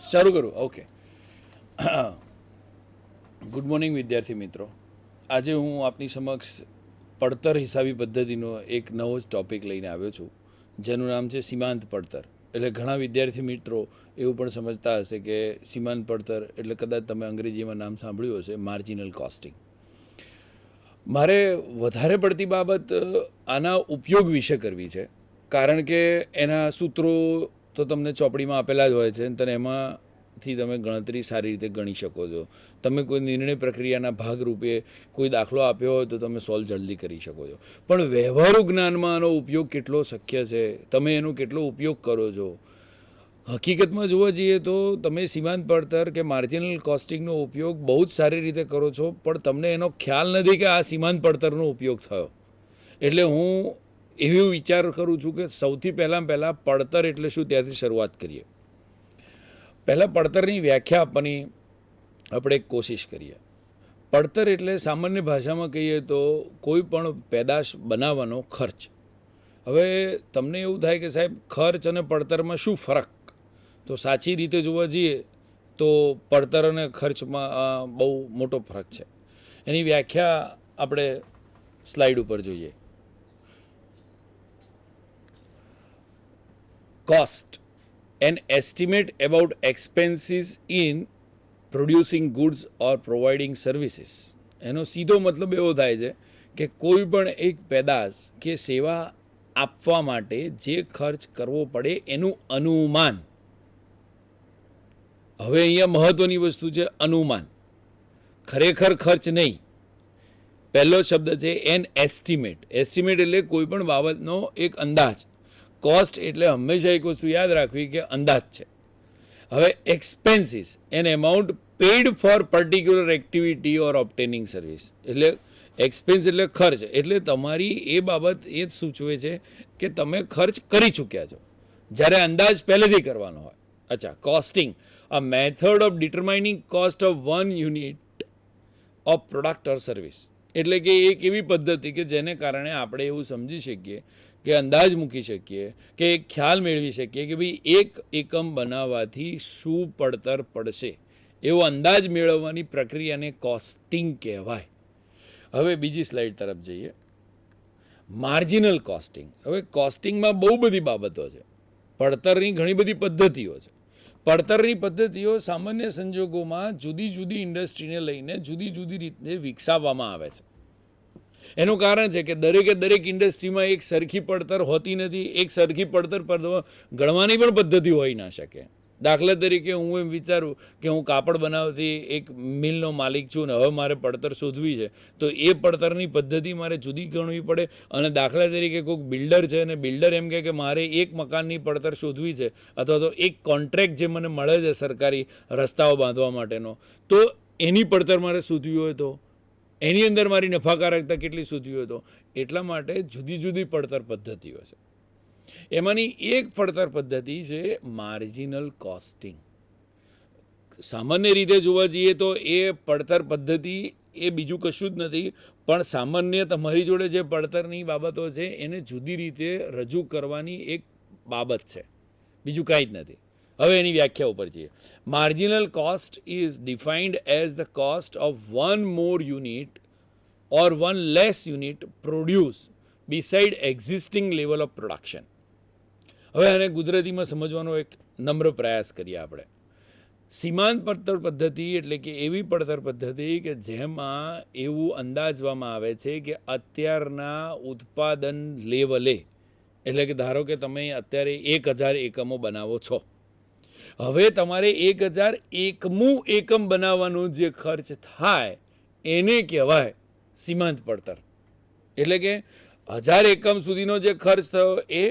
શરૂ કરું. Okay. Good morning વિદ્યાર્થી મિત્રો. આજે હું આપની સમક્ષ પડતર હિસાબી પદ્ધતિનો એક નવો જ ટૉપિક લઈને આવ્યો છું, જેનું નામ છે સીમાંત પડતર. એટલે ઘણા વિદ્યાર્થી મિત્રો એવું પણ સમજતા હશે કે સીમાંત પડતર એટલે કદાચ તમે અંગ્રેજીમાં નામ સાંભળ્યું હશે માર્જિનલ કોસ્ટિંગ. મારે વધારે પડતી બાબત આના ઉપયોગ વિશે કરવી છે, કારણ કે એના સૂત્રો તો તમને ચોપડીમાં આપેલા જ હોય છે અને એમાંથી તમે ગણતરી સારી રીતે ગણી શકો છો. તમે કોઈ નિર્ણય પ્રક્રિયાના ભાગરૂપે કોઈ દાખલો આપ્યો હોય તો તમે સોલ્વ જલ્દી કરી શકો છો. પણ વ્યવહારુ જ્ઞાનમાં આનો ઉપયોગ કેટલો શક્ય છે, તમે એનો કેટલો ઉપયોગ કરો છો? હકીકતમાં જોવા જઈએ તો તમે સીમાંત પડતર કે માર્જિનલ કોસ્ટિંગનો ઉપયોગ બહુ જ સારી રીતે કરો છો, પણ તમને એનો ખ્યાલ નથી કે આ સીમાંત પડતરનો ઉપયોગ થયો. એટલે હું એવો વિચાર કરું છું કે સૌથી પહેલાં પડતર એટલે શું ત્યાંથી શરૂઆત કરીએ. પહેલાં પડતરની વ્યાખ્યા આપવાની આપણે એક કોશિશ કરીએ. પડતર એટલે સામાન્ય ભાષામાં કહીએ તો કોઈ પણ પેદાશ બનાવવાનો ખર્ચ. હવે તમને એવું થાય કે સાહેબ ખર્ચ અને પડતરમાં શું ફરક? તો સાચી રીતે જોવા જઈએ તો પડતર અને ખર્ચમાં બહુ મોટો ફરક છે. એની વ્યાખ્યા આપણે સ્લાઇડ ઉપર જોઈએ. Cost, an estimate about expenses in producing goods or providing services. એનો સીધો મતલબ એવો થાય છે કે કોઈ પણ એક પેદાશ કે સેવા આપવા માટે જે ખર્ચ કરવો પડે એનું અનુમાન. હવે અહીંયા મહત્વની વસ્તુ છે અનુમાન, ખરેખર ખર્ચ નહીં. પહેલો શબ્દ છે એન એસ્ટિમેટ. એસ્ટિમેટ એટલે કોઈ પણ બાબતનો એક અંદાજ. કોસ્ટ એટલે હંમેશા એક વસ્તુ યાદ રાખવી કે અંદાજ છે. હવે expenses, an amount paid for particular activity or obtaining service. એટલે એક્સપેન્સ એટલે ખર્ચ, એટલે તમારી એ બાબત એ જ સૂચવે છે કે તમે ખર્ચ કરી ચૂક્યા છો, જ્યારે અંદાજ પહેલેથી કરવાનો હોય. અચ્છા, costing, a method of determining cost of one unit of product or service. એટલે કે એક એવી પદ્ધતિ કે જેને કારણે આપણે એવું સમજી શકીએ કે અંદાજ મૂકી શકીએ કે એક ખ્યાલ મેળવી શકીએ કે ભાઈ એક એકમ બનાવવાથી શું પડતર પડશે, એવો અંદાજ મેળવવાની પ્રક્રિયાને કોસ્ટિંગ કહેવાય. હવે બીજી સ્લાઇડ તરફ જઈએ. Marginal costing. હવે કોસ્ટિંગમાં બહુ બધી બાબતો છે. પડતરની ઘણી બધી પદ્ધતિઓ છે. પડતરની પદ્ધતિઓ સામાન્ય સંજોગોમાં જુદી જુદી ઇન્ડસ્ટ્રીને લઈને જુદી જુદી રીતે વિકસાવવામાં આવે છે. એનું કારણ છે કે દરેક ઇન્ડસ્ટ્રીમાં એક સરખી પડતર હોતી નથી. એક સરખી પડતર પર ગણવાની પણ પદ્ધતિ હોઈ ના શકે. દાખલા તરીકે હું એમ વિચારું કે હું કાપડ બનાવતી એક મિલનો માલિક છું ને હવે મારે પડતર શોધવી છે, તો એ પડતરની પદ્ધતિ મારે જુદી ગણવી પડે. અને દાખલા તરીકે કોઈક બિલ્ડર છે અને બિલ્ડર એમ કે મારે એક મકાનની પડતર શોધવી છે, અથવા તો એક કોન્ટ્રાક્ટ જે મને મળે છે સરકારી રસ્તાઓ બાંધવા માટેનો, તો એની પડતર મારે શોધવી હોય તો એની અંદર મારી નફાકારકતા કેટલી શોધવી હોય તો એટલા માટે જુદી જુદી પડતર પદ્ધતિઓ છે. એમાંની એક પડતર પદ્ધતિ છે માર્જિનલ કોસ્ટિંગ. સામાન્ય રીતે જોવા જઈએ તો એ પડતર પદ્ધતિ એ બીજું કશું જ નથી, પણ સામાન્ય તમારી જોડે જે પડતરની બાબતો છે એને જુદી રીતે રજૂ કરવાની એક બાબત છે, બીજું કાંઈ જ નથી. હવે એની વ્યાખ્યા ઉપર જઈએ. Marginal cost is defined as the cost of one more unit or one less unit produce beside existing level of production. હવે આને ગુજરાતીમાં સમજવાનો એક નમ્ર પ્રયાસ કરીએ આપણે. સીમાંત પડતર પદ્ધતિ એટલે કે એવી પડતર પદ્ધતિ કે જેમાં એવું અંદાજવામાં આવે છે કે અત્યારના ઉત્પાદન લેવલે, એટલે કે ધારો કે તમે અત્યારે 1000 એકમો બનાવો છો, હવે તમારે 1001મું એકમ બનાવવાનો જે ખર્ચ થાય એને કહેવાય સીમાંત પડતર. એટલે કે 1000 એકમ સુધીનો જે ખર્ચ થયો એ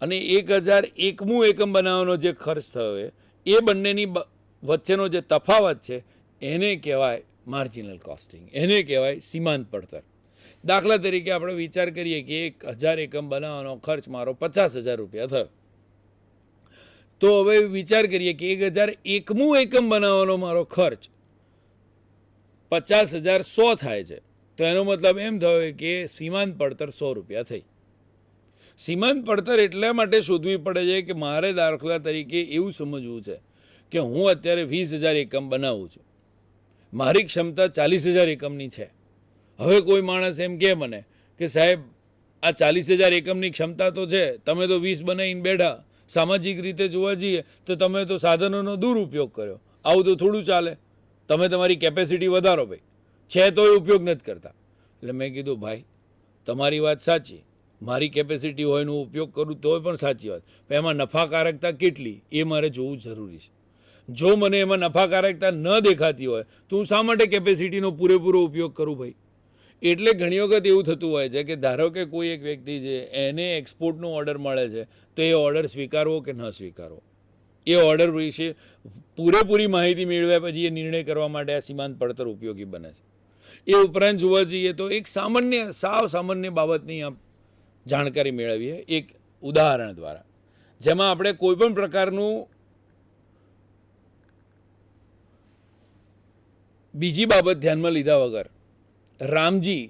અને 1001મું એકમ બનાવવાનો જે ખર્ચ થયો એ બંનેની વચ્ચેનો જે તફાવત છે એને કહેવાય માર્જિનલ કોસ્ટિંગ, એને કહેવાય સીમાંત પડતર. દાખલા તરીકે આપણે વિચાર કરીએ કે 1000 એકમ બનાવવાનો ખર્ચ મારો 50,000 રૂપિયા થયો. તો હવે વિચાર કરીએ કે 1001મું એકમ બનાવવાનો મારો ખર્ચ 50,100 થાય છે, તો એનો મતલબ એમ થયો કે સીમાંત પડતર 100 રૂપિયા થઈ. સીમાંત પડતર એટલા માટે શોધવી પડે છે કે મારે દાખલા તરીકે એવું સમજવું છે કે હું અત્યારે 20,000 એકમ બનાવું છું, મારી ક્ષમતા 40,000 એકમની છે. હવે કોઈ માણસ એમ કહે મને કે સાહેબ આ 40,000 એકમની ક્ષમતા તો છે, તમે તો 20 બનાવીને બેઠા, સામાજિક રીતે જોવા જઈએ તો તમે તો સાધનોનો દુરુપયોગ કર્યો, આવું તો થોડું ચાલે, તમે તમારી કેપેસિટી વધારો ભાઈ, છે તો એ ઉપયોગ નથી કરતા. એટલે મેં કીધું ભાઈ તમારી વાત સાચી, મારી કેપેસિટી હોય એનો ઉપયોગ કરું તોય પણ સાચી વાત, પણ એમાં નફાકારકતા કેટલી એ મારે જોવું જરૂરી છે. જો મને એમાં નફાકારકતા ન દેખાતી હોય તો હું શા માટે કેપેસિટીનો પૂરેપૂરો ઉપયોગ કરું ભાઈ? એટલે ઘણી વખત એવું થતું હોય છે કે ધારો કે કોઈ એક વ્યક્તિ છે એને એક્સપોર્ટનો ઓર્ડર મળે છે, તો એ ઓર્ડર સ્વીકારવો કે ન સ્વીકારવો, એ ઓર્ડર વિશે પૂરેપૂરી માહિતી મેળવ્યા પછી એ નિર્ણય કરવા માટે આ સીમાંત પડતર ઉપયોગી બને છે. એ ઉપરાંત જોવા જઈએ તો એક સાવ સામાન્ય બાબતની આપ જાણકારી મેળવીએ એક ઉદાહરણ દ્વારા, જેમાં આપણે કોઈ પણ પ્રકારનું બીજી બાબત ધ્યાનમાં લીધા વગર, રામજી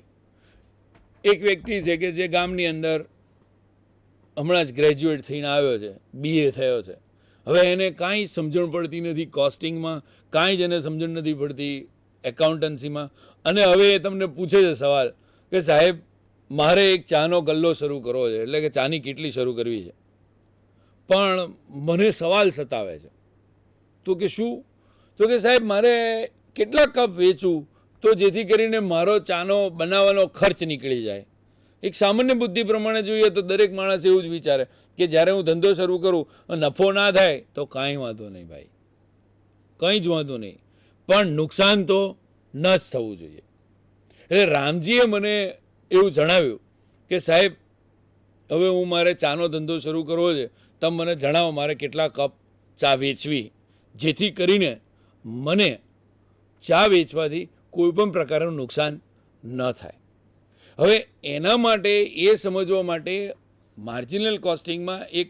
એક વ્યક્તિ છે કે જે ગામની અંદર હમણાં જ ગ્રેજ્યુએટ થઈને આવ્યો છે, BA થયો છે. હવે એને કાંઈ સમજણ પડતી નથી કોસ્ટિંગમાં, કાંઈ જ એને સમજણ નથી પડતી એકાઉન્ટન્સીમાં, અને હવે એ તમને પૂછે છે સવાલ કે સાહેબ મારે એક ચાનો ગલ્લો શરૂ કરવો છે, એટલે કે ચાની કેટલી શરૂ કરવી છે, પણ મને સવાલ સતાવે છે. તો કે શું? તો કે સાહેબ મારે કેટલા કપ વેચું તો જેથી કરીને મારો ચાનો બનાવવાનો ખર્ચ નીકળી જાય. એક સામાન્ય બુદ્ધિ પ્રમાણે જોઈએ તો દરેક માણસ એવું જ વિચારે કે જ્યારે હું ધંધો શરૂ કરું નફો ના થાય તો કાંઈ વાંધો નહીં ભાઈ, કંઈ જ વાંધો નહીં, પણ નુકસાન તો ન જ થવું જોઈએ. એટલે રામજીએ મને એવું જણાવ્યું કે સાહેબ હવે હું મારે ચાનો ધંધો શરૂ કરવો છે, તમે મને જણાવો મારે કેટલા કપ ચા વેચવી જેથી કરીને મને ચા વેચવાથી કોઈ પણ પ્રકારનું નુકસાન ન થાય. હવે એના માટે એ સમજવા માટે માર્જિનલ કોસ્ટિંગમાં એક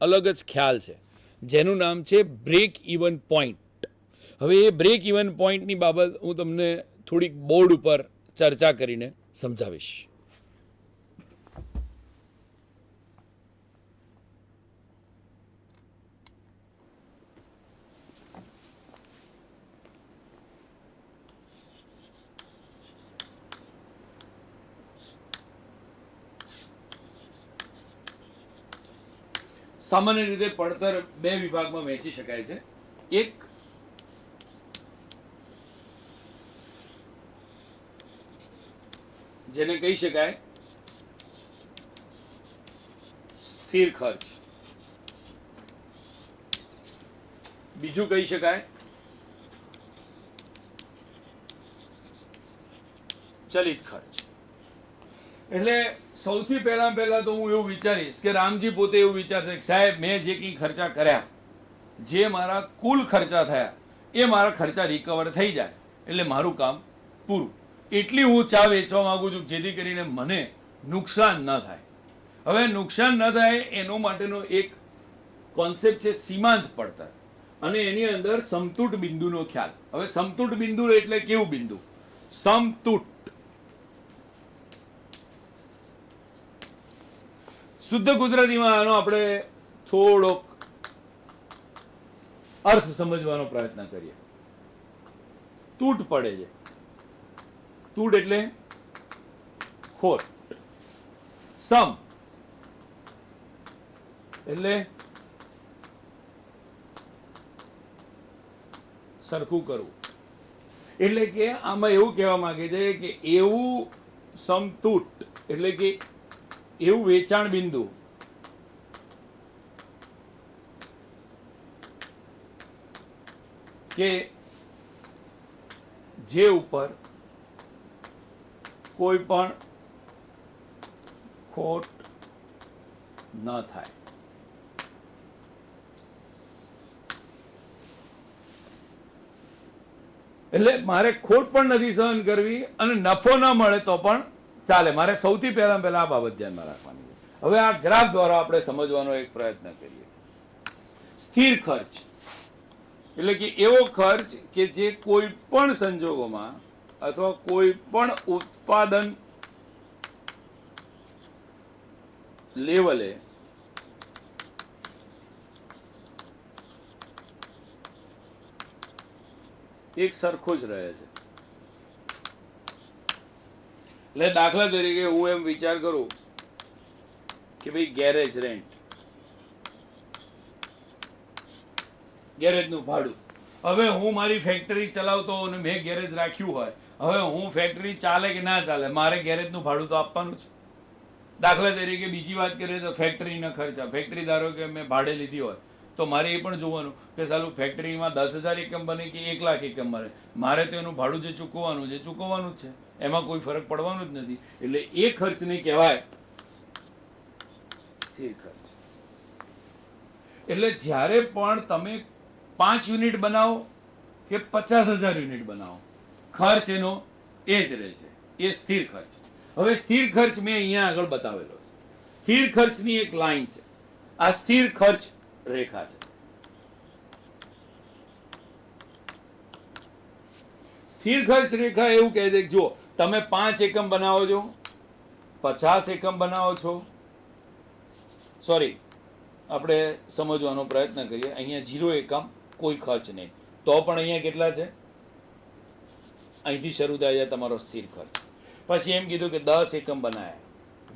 અલગ જ ખ્યાલ છે જેનું નામ છે બ્રેક ઇવન પોઈન્ટ. હવે એ બ્રેક ઇવન પોઈન્ટની બાબત હું તમને થોડીક બોર્ડ ઉપર ચર્ચા કરીને સમજાવીશ. સામાન્ય રીતે પડતર બે વિભાગમાં વહેંચી શકાય છે. એક જેને કહી શકાય સ્થિર ખર્ચ, બીજું કહી શકાય ચલિત ખર્ચ. એટલે સૌથી પહેલા તો હું એવું વિચારીશ કે રામજી પોતે એવું વિચારશે કે સાહેબ મેં જે કંઈ ખર્ચા કર્યા, જે મારા કુલ ખર્ચા થયા એ મારા ખર્ચા રિકવર થઈ જાય એટલે મારું કામ પૂરું. એટલી હું ચા વેચવા માંગુ છું જેથી કરીને મને નુકસાન ન થાય. હવે નુકસાન ન થાય એનો માટેનો એક કોન્સેપ્ટ છે સીમાંત પડતર, અને એની અંદર સમતૂટ બિંદુનો ખ્યાલ. હવે સમતૂટ બિંદુ એટલે કેવું બિંદુ? સમતૂટ શુદ્ધ ગુજરાતીમાં આનો આપણે થોડોક અર્થ સમજવાનો પ્રયત્ન કરીએ. તૂટ પડે છે, તૂટ એટલે ખોટ, સમ એટલે સરખું કરવું. એટલે કે આમાં એવું કહેવા માંગે છે કે એવું સમતૂટ એટલે કે એવું વેચાણ બિંદુ કે જે ઉપર કોઈ પણ ખોટ ન થાય. એટલે મારે ખોટ પણ નથી સહન કરવી અને નફો ન મળે તો પણ ચાલે. મારે સૌથી પહેલા આ બાબત ધ્યાનમાં રાખવાની છે. હવે આ ગ્રાફ દ્વારા આપણે સમજવાનો એક પ્રયત્ન કરીએ. સ્થિર ખર્ચ એટલે કે એવો ખર્ચ કે જે કોઈ પણ સંજોગોમાં અથવા કોઈ પણ ઉત્પાદન લેવલે એક સરખો જ રહે છે. એટલે દાખલા તરીકે હું એમ વિચાર કરું કે ભાઈ ગેરેજ રેન્ટ, ગેરેજનું ભાડું. હવે હું મારી ફેક્ટરી ચલાવતો અને મેં ગેરેજ રાખ્યું હોય, હવે હું ફેક્ટરી ચાલે કે ના ચાલે મારે ગેરેજનું ભાડું તો આપવાનું છે. દાખલા તરીકે બીજી વાત કરીએ તો ફેક્ટરીના ખર્ચા. ફેક્ટરી ધારો કે મેં ભાડે લીધી હોય તો મારે એ પણ જોવાનું કે સાલું ફેક્ટરીમાં 10,000 એકમ બને કે 1,00,000 એકમ બને, મારે તો એનું ભાડું જે ચૂકવવાનું છે ચૂકવવાનું જ છે, એમાં કોઈ ફરક પડવાનું જ નથી. એટલે એ ખર્ચને કહેવાય સ્થિર ખર્ચ. એટલે જ્યારે પણ તમે 5 યુનિટ બનાવો કે 50,000 યુનિટ બનાવો, ખર્ચ એનો એ જ રહે છે, એ સ્થિર ખર્ચ. હવે સ્થિર ખર્ચ મેં અહીંયા આગળ બતાવેલો છે. સ્થિર ખર્ચની એક લાઈન છે, આ સ્થિર ખર્ચ રેખા છે. સ્થિર ખર્ચ રેખા એવું કહે છે કે જો તમે 5 એકમ બનાવો છો, 50 એકમ બનાવો છો, સોરી આપણે સમજવાનો પ્રયત્ન કરીએ. અહીંયા 0 એકમ કોઈ ખર્ચ નહીં, તો પણ અહીંયા કેટલા છે? અહીંથી શરૂ થાય છે તમારો સ્થિર ખર્ચ. પછી એમ કીધું કે 10 એકમ બનાવ્યા,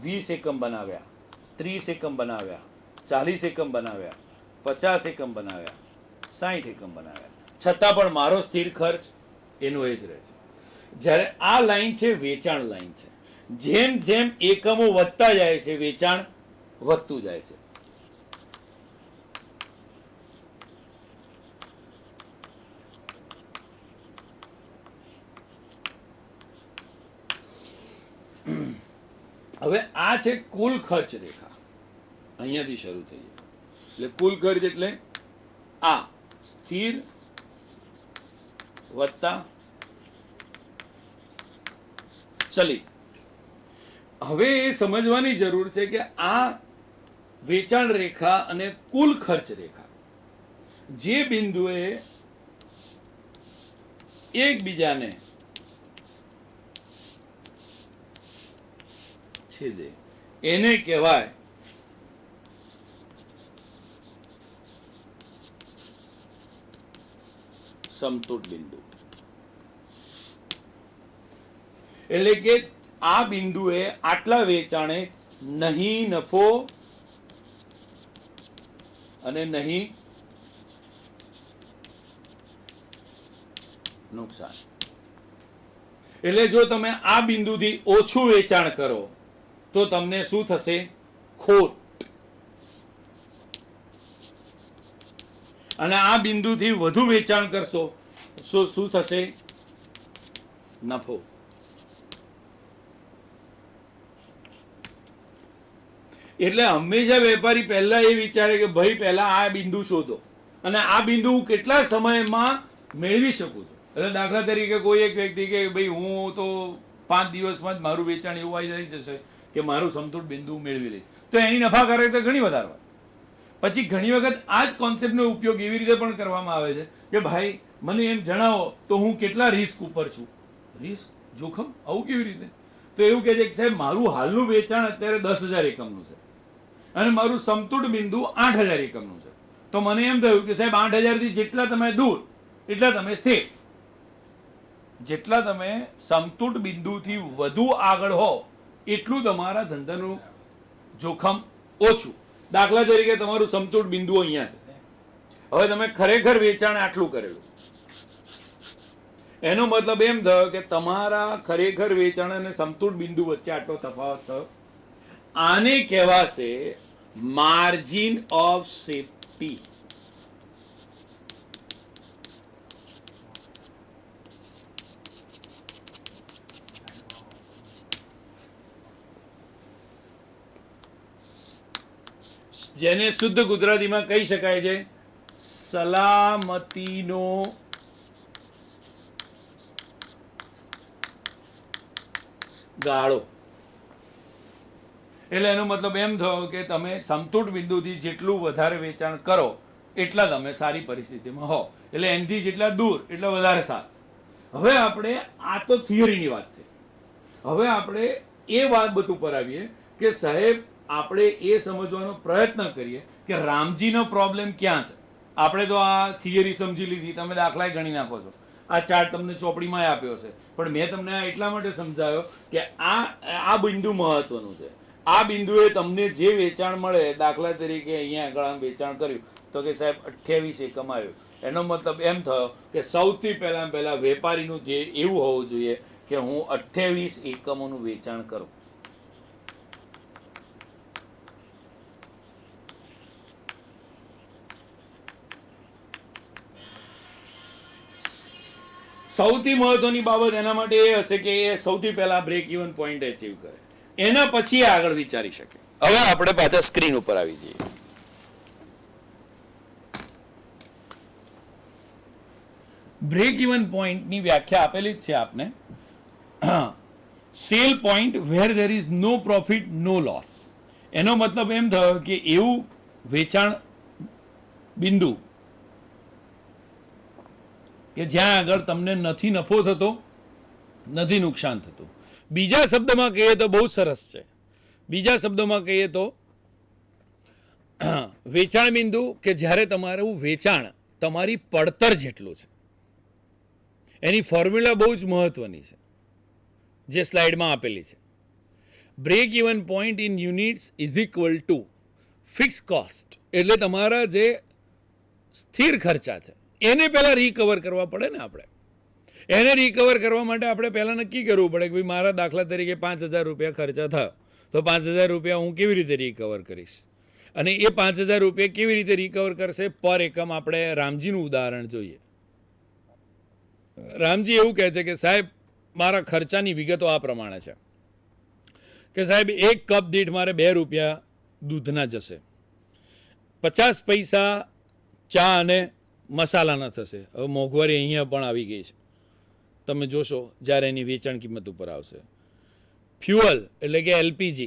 20 એકમ બનાવ્યા, 30 એકમ બનાવ્યા, 40 એકમ બનાવ્યા, 50 એકમ બનાવ્યા, 60 એકમ બનાવ્યા, છતાં પણ મારો સ્થિર ખર્ચ એનો એ જ રહે છે. જ્યારે આ લાઈન છે વેચાણ લાઈન છે. જેમ જેમ એકમો વધતા જાય છે વેચાણ વધતું જાય છે. હવે આ છે કુલ ખર્ચ રેખા, અહીંયાથી શરૂ થઈ જાય. એટલે કુલ ખર્ચ એટલે આ સ્થિર વત્તા ચલિત. હવે એ સમજવાની જરૂર છે કે આ વેચાણ રેખા અને કુલ ખર્ચ રેખા જે બિંદુએ એકબીજાને છેદે એને કહેવાય સમતૂર બિંદુ. એટલે કે આ બિંદુએ આટલા વેચાણે નહીં નફો અને નહીં નુકસાન. એટલે જો તમે આ બિંદુથી ઓછું વેચાણ કરો તો તમને શું થશે? ખોટ. અને આ બિંદુથી વધુ વેચાણ કરશો તો શું થશે? નફો. એટલે હંમેશા વેપારી પહેલા એ વિચારે કે ભાઈ પહેલા આ બિંદુ શોધો અને આ બિંદુ હું કેટલા સમયમાં મેળવી શકું છું. એટલે દાખલા તરીકે કોઈ એક વ્યક્તિ કે ભાઈ હું તો 5 દિવસમાં જ મારું વેચાણ એવું આવી જશે કે મારું સમતૂર બિંદુ મેળવી લઈશ, તો એની નફાકારકતા ઘણી વધારે હોય. પછી ઘણી વખત આ જ કોન્સેપ્ટનો ઉપયોગ એવી રીતે પણ કરવામાં આવે છે કે ભાઈ મને એમ જણાવો તો હું કેટલા રિસ્ક ઉપર છું. રિસ્ક, જોખમ, આવું કેવી રીતે? તો એવું કહે છે કે સાહેબ મારું હાલનું વેચાણ અત્યારે 10,000 એકમનું છે અને મારું સમતૂર બિંદુ 8,000 એકમનું છે. તો મને એમ થયું કે સાહેબ 8,000 થી જેટલા તમે દૂર એટલા તમે સેફ. જેટલા તમે સમતૂર બિંદુથી વધુ આગળ હો એટલું તમારા ધંધાનું જોખમ ઓછું. દાખલા તરીકે તમારું સમતૂર બિંદુ અહીંયા છે, હવે તમે ખરેખર વેચાણ આટલું કરેલું, એનો મતલબ એમ થયો કે તમારા ખરેખર વેચાણ અને સમતૂર બિંદુ વચ્ચે આટલો તફાવત થયો. આને કહેવાશે માર્જિન ઓફ સેફટી. જેને શુદ્ધ ગુજરાતીમાં કહી શકાય છે સલામતીનો ગાળો. એટલે એનો મતલબ એમ થયો કે તમે સમતૂર બિંદુથી જેટલું વધારે વેચાણ કરો એટલા તમે સારી પરિસ્થિતિમાં હો, એટલે એનાથી જેટલા દૂર એટલા વધારે સારું. હવે આપણે આ તો થિયરીની વાત થઈ. હવે આપણે એ બાબત ઉપર આવીએ કે સાહેબ આપણે એ સમજવાનો પ્રયત્ન કરીએ કે રામજીનો પ્રોબ્લેમ ક્યાં છે. આપણે તો આ થિયરી સમજી લીધી, તમે દાખલા ગણી નાખો છો, આ ચાર્ટ તમને ચોપડીમાં આપ્યો છે, પણ મેં તમને આ એટલા માટે સમજાવ્યો કે આ બિંદુ મહત્વનું છે. આ બિંદુએ તમને જે વેચાણ મળે, દાખલા તરીકે અહીંયા આગળ આમ વેચાણ કર્યું તો કે સાહેબ 28 એકમ આવ્યું, એનો મતલબ એમ થયો કે સૌથી પહેલા વેપારીનું ધ્યેય એવું હોવું જોઈએ કે હું 28 એકમોનું વેચાણ કરું. સૌથી મહત્વની બાબત એના માટે એ હશે કે એ સૌથી પહેલા બ્રેક ઇવન પોઈન્ટ અચીવ કરે, એના પછી આગળ વિચારી શકે. હવે આપણે પાછા સ્ક્રીન ઉપર આવી જઈએ. બ્રેક ઇવન પોઈન્ટની વ્યાખ્યા આપેલી જ છે આપને. Sale point where there is no profit no loss. એનો મતલબ એમ થયો કે એવું વેચાણ બિંદુ કે જ્યાં આગળ તમને નથી નફો થતો, નથી નુકસાન થતું. બીજા શબ્દમાં કહીએ તો બહુ સરસ છે. બીજા શબ્દોમાં કહીએ તો વેચાણ બિંદુ કે જ્યારે તમારું વેચાણ તમારી પડતર જેટલું છે. એની ફોર્મ્યુલા બહુ જ મહત્વની છે જે સ્લાઇડમાં આપેલી છે. Break even point in units is equal to fix cost, એટલે તમારા જે સ્થિર ખર્ચા છે એને પહેલાં રિકવર કરવા પડે ને. આપણે એને રિકવર કરવા માટે આપણે પહેલાં નક્કી કરવું પડે કે ભાઈ મારા દાખલા તરીકે 5,000 રૂપિયા ખર્ચા થયો, તો 5,000 રૂપિયા હું કેવી રીતે રિકવર કરીશ, અને એ 5,000 રૂપિયા કેવી રીતે રિકવર કરશે પર એકમ. આપણે રામજીનું ઉદાહરણ જોઈએ. રામજી એવું કહે છે કે સાહેબ મારા ખર્ચાની વિગતો આ પ્રમાણે છે કે સાહેબ 1 કપ દીઠ મારે 2 રૂપિયા દૂધના જશે, 50 પૈસા ચા અને મસાલાના થશે. હવે મોંઘવારી અહીંયા પણ આવી ગઈ છે, તમે જોશો જ્યારે એની વેચાણ કિંમત ઉપર આવશે. ફ્યુઅલ એટલે કે LPG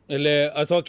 એટલે અથવા